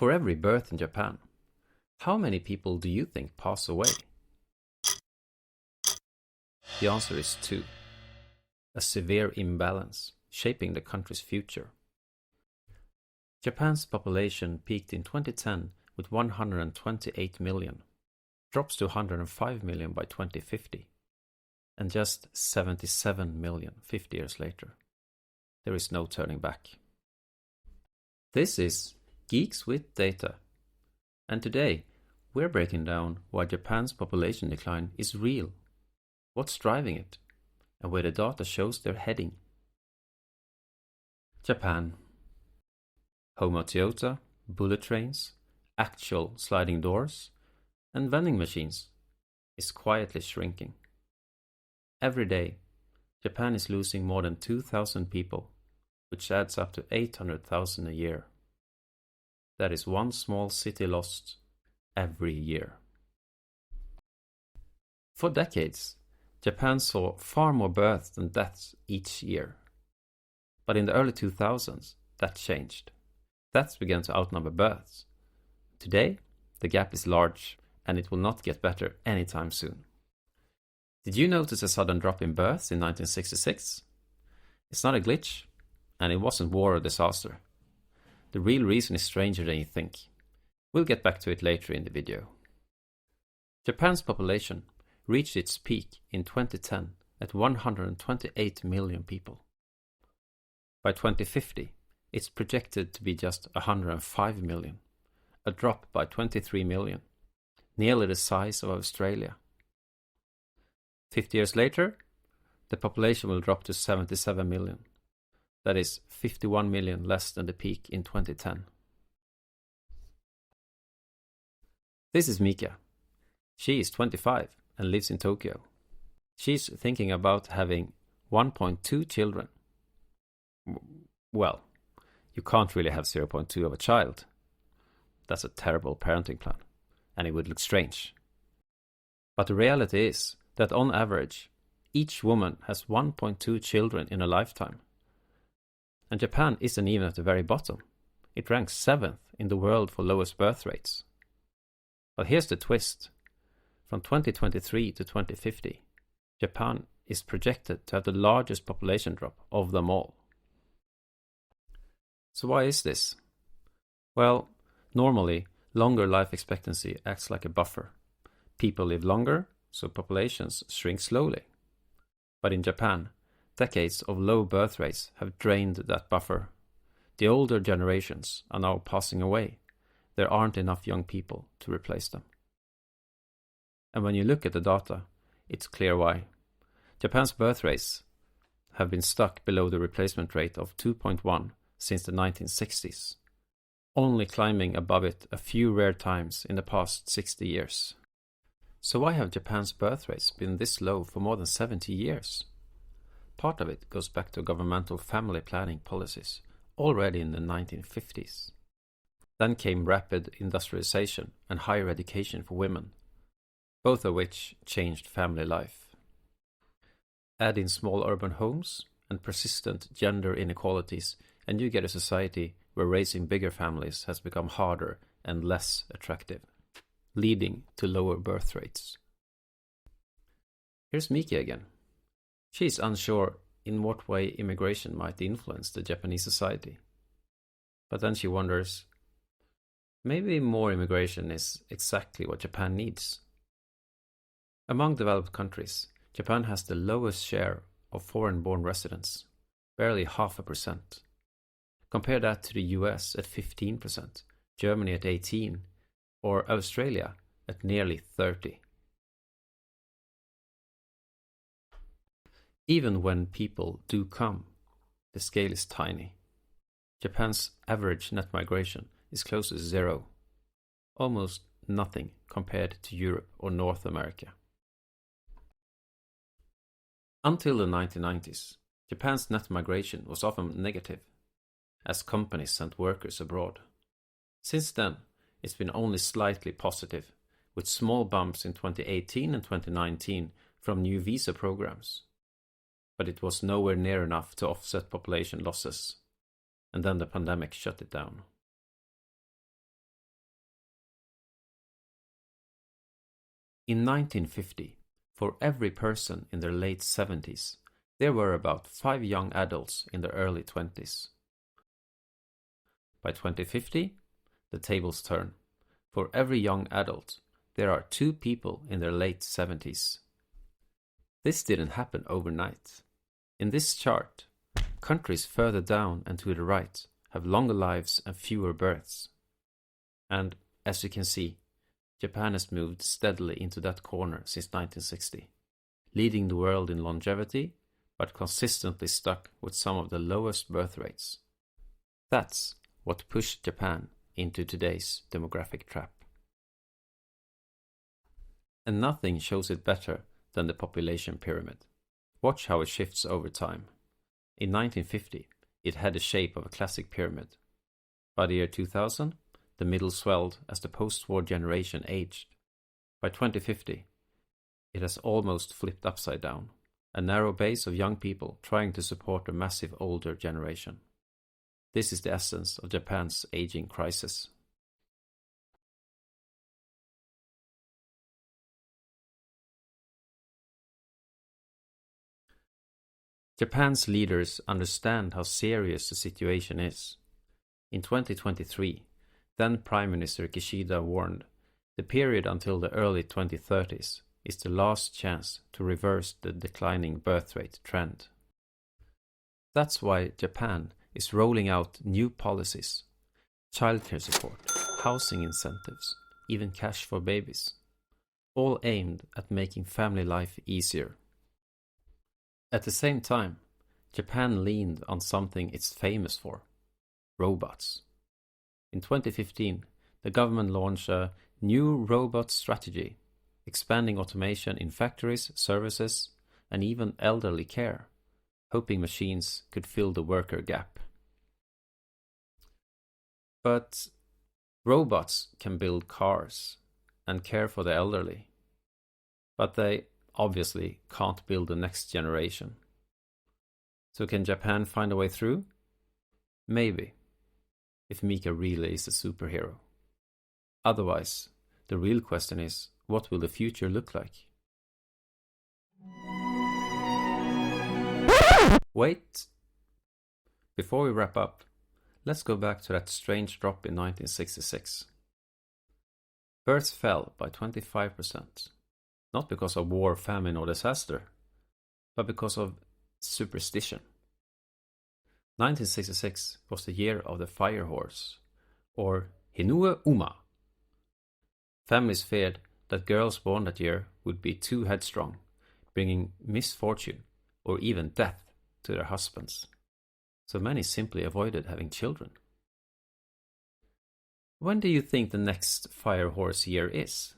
For every birth in Japan, how many people do you think pass away? The answer is 2. A severe imbalance, shaping the country's future. Japan's population peaked in 2010 with 128 million, drops to 105 million by 2050, and just 77 million 50 years later. There is no turning back. This is Geeks with Data, and today we're breaking down why Japan's population decline is real, what's driving it, and where the data shows they're heading. Japan. Home of Toyota, bullet trains, actual sliding doors, and vending machines, is quietly shrinking. Every day, Japan is losing more than 2,000 people, which adds up to 800,000 a year. That is one small city lost every year. For decades, Japan saw far more births than deaths each year. But in the early 2000s, that changed. Deaths began to outnumber births. Today, the gap is large, and it will not get better anytime soon. Did you notice a sudden drop in births in 1966? It's not a glitch, and it wasn't war or disaster. The real reason is stranger than you think. We'll get back to it later in the video. Japan's population reached its peak in 2010 at 128 million people. By 2050, it's projected to be just 105 million, a drop by 23 million, nearly the size of Australia. 50 years later, the population will drop to 77 million. That is 51 million less than the peak in 2010. This is Mika. She is 25 and lives in Tokyo. She's thinking about having 1.2 children. Well, you can't really have 0.2 of a child. That's a terrible parenting plan, and it would look strange. But the reality is that on average, each woman has 1.2 children in a lifetime. And Japan isn't even at the very bottom. It ranks 7th in the world for lowest birth rates. But here's the twist. From 2023 to 2050, Japan is projected to have the largest population drop of them all. So why is this? Well, normally, longer life expectancy acts like a buffer. People live longer, so populations shrink slowly. But in Japan, decades of low birth rates have drained that buffer. The older generations are now passing away. There aren't enough young people to replace them. And when you look at the data, it's clear why. Japan's birth rates have been stuck below the replacement rate of 2.1 since the 1960s, only climbing above it a few rare times in the past 60 years. So why have Japan's birth rates been this low for more than 70 years? Part of it goes back to governmental family planning policies already in the 1950s. Then came rapid industrialization and higher education for women, both of which changed family life. Add in small urban homes and persistent gender inequalities, and you get a society where raising bigger families has become harder and less attractive, leading to lower birth rates. Here's Miki again. She's unsure in what way immigration might influence the Japanese society. But then she wonders, maybe more immigration is exactly what Japan needs. Among developed countries, Japan has the lowest share of foreign-born residents, barely 0.5%. Compare that to the US at 15%, Germany at 18%, or Australia at nearly 30%. Even when people do come, the scale is tiny. Japan's average net migration is close to 0, almost nothing compared to Europe or North America. Until the 1990s, Japan's net migration was often negative, as companies sent workers abroad. Since then, it's been only slightly positive, with small bumps in 2018 and 2019 from new visa programs. But it was nowhere near enough to offset population losses, and then the pandemic shut it down. In 1950, for every person in their late 70s, there were about 5 young adults in their early 20s. By 2050, the tables turn. For every young adult, there are 2 people in their late 70s. This didn't happen overnight. In this chart, countries further down and to the right have longer lives and fewer births. And, as you can see, Japan has moved steadily into that corner since 1960, leading the world in longevity, but consistently stuck with some of the lowest birth rates. That's what pushed Japan into today's demographic trap. And nothing shows it better than the population pyramid. Watch how it shifts over time. In 1950, it had the shape of a classic pyramid. By the year 2000, the middle swelled as the post-war generation aged. By 2050, it has almost flipped upside down, a narrow base of young people trying to support a massive older generation. This is the essence of Japan's aging crisis. Japan's leaders understand how serious the situation is. In 2023, then Prime Minister Kishida warned, the period until the early 2030s is the last chance to reverse the declining birth rate trend. That's why Japan is rolling out new policies, childcare support, housing incentives, even cash for babies, all aimed at making family life easier. At the same time, Japan leaned on something it's famous for: robots. In 2015, the government launched a new robot strategy, expanding automation in factories, services, and even elderly care, hoping machines could fill the worker gap. But robots can build cars and care for the elderly, but they obviously can't build the next generation. So can Japan find a way through? Maybe, if Mika really is a superhero. Otherwise, the real question is, what will the future look like? Wait! Before we wrap up, let's go back to that strange drop in 1966. Births fell by 25%, not because of war, famine, or disaster, but because of superstition. 1966 was the year of the fire horse, or Hinue Uma. Families feared that girls born that year would be too headstrong, bringing misfortune or even death to their husbands. So many simply avoided having children. When do you think the next fire horse year is?